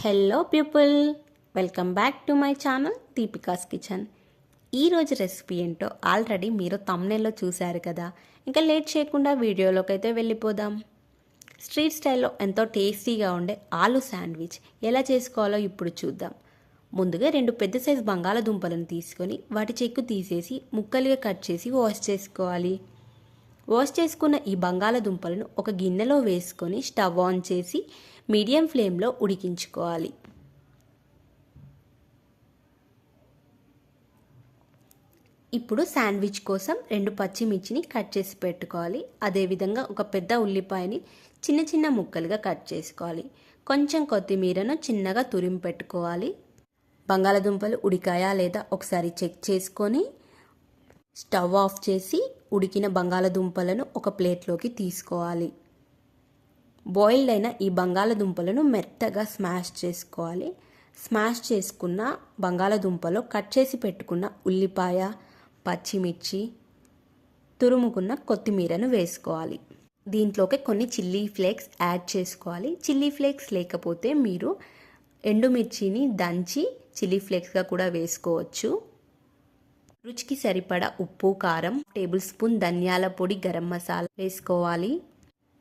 Hello people, welcome back to my channel Deepika's kitchen. ఈరోజు recipe ఏంటో already మీరు థంబ్నెయిల్లో చూశారు కదా. ఇంకా లేట్ చేయకుండా వీడియోలోకి అయితే వెళ్ళిపోదాం. స్ట్రీట్ స్టైల్లో ఎంతో టేస్టీగా ఉండే ఆలు శాండ్విచ్ ఎలా చేసుకోవాలో ఇప్పుడు చూద్దాం. ముందుగా 2 పెద్ద సైజు బంగాళదుంపలను తీసుకొని వాటి చెక్కు తీసేసి ముక్కలుగా కట్ చేసి వాష్ చేసుకోవాలి. వాష్ చేసుకున్న ఈ బంగాళదుంపలను ఒక గిన్నెలో వేసుకొని స్టవ్ ఆన్ చేసి మీడియం ఫ్లేమ్లో ఉడికించుకోవాలి. ఇప్పుడు శాండ్విచ్ కోసం 2 పచ్చిమిర్చిని కట్ చేసి పెట్టుకోవాలి. అదేవిధంగా ఒక పెద్ద ఉల్లిపాయని చిన్న చిన్న ముక్కలుగా కట్ చేసుకోవాలి. కొంచెం కొత్తిమీరను చిన్నగా తురిమి పెట్టుకోవాలి. బంగాళదుంపలు ఉడికాయా లేదా ఒకసారి చెక్ చేసుకొని స్టవ్ ఆఫ్ చేసి ఉడికిన బంగాళదుంపలను ఒక ప్లేట్లోకి తీసుకోవాలి. బాయిల్డ్ అయిన ఈ బంగాళదుంపలను మెత్తగా స్మాష్ చేసుకోవాలి. స్మాష్ చేసుకున్న బంగాళదుంపలో కట్ చేసి పెట్టుకున్న ఉల్లిపాయ, పచ్చిమిర్చి, తురుముకున్న కొత్తిమీరను వేసుకోవాలి. దీంట్లోకి కొన్ని చిల్లీ ఫ్లేక్స్ యాడ్ చేసుకోవాలి. చిల్లీ ఫ్లేక్స్ లేకపోతే మీరు ఎండుమిర్చిని దంచి చిల్లీ ఫ్లేక్స్గా కూడా వేసుకోవచ్చు. రుచికి సరిపడా ఉప్పు, కారం, టేబుల్ స్పూన్ ధనియాల పొడి, గరం మసాలా వేసుకోవాలి.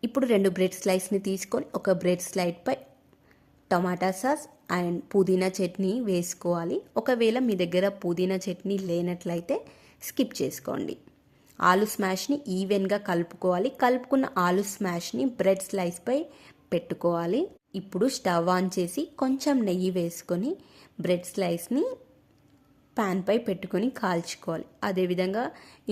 ఇప్పుడు 2 బ్రెడ్ స్లైస్ని తీసుకొని ఒక బ్రెడ్ స్లైడ్పై టమాటా సాస్ అండ్ పుదీనా చట్నీ వేసుకోవాలి. ఒకవేళ మీ దగ్గర పుదీనా చట్నీ లేనట్లయితే స్కిప్ చేసుకోండి. ఆలు స్మాష్ని ఈవెన్గా కలుపుకోవాలి. కలుపుకున్న ఆలు స్మాష్ని బ్రెడ్ స్లైస్పై పెట్టుకోవాలి. ఇప్పుడు స్టవ్ ఆన్ చేసి కొంచెం నెయ్యి వేసుకొని బ్రెడ్ స్లైస్ని ప్యాన్పై పెట్టుకొని కాల్చుకోవాలి. అదేవిధంగా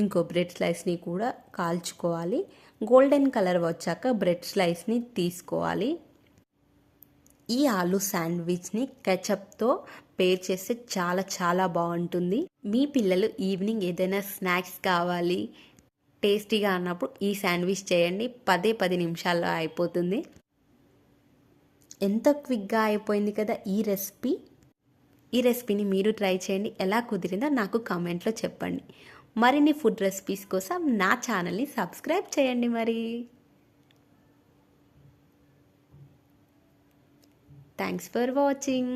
ఇంకో బ్రెడ్ స్లైస్ని కూడా కాల్చుకోవాలి. గోల్డెన్ కలర్ వచ్చాక బ్రెడ్ స్లైస్ని తీసుకోవాలి. ఈ ఆలు శాండ్విచ్ని కెచప్తో పేర్ చేస్తే చాలా చాలా బాగుంటుంది. మీ పిల్లలు ఈవినింగ్ ఏదైనా స్నాక్స్ కావాలి టేస్టీగా అన్నప్పుడు ఈ శాండ్విచ్ చేయండి. 10 నిమిషాల్లో అయిపోతుంది. ఎంత క్విక్గా అయిపోయింది కదా ఈ రెసిపీ. ఈ రెసిపీని మీరు ట్రై చేయండి. ఎలా కుదిరిందో నాకు కామెంట్లో చెప్పండి. మరిన్ని ఫుడ్ రెసిపీస్ కోసం నా ఛానల్ని సబ్స్క్రైబ్ చేయండి. మరి థ్యాంక్స్ ఫర్ వాచింగ్.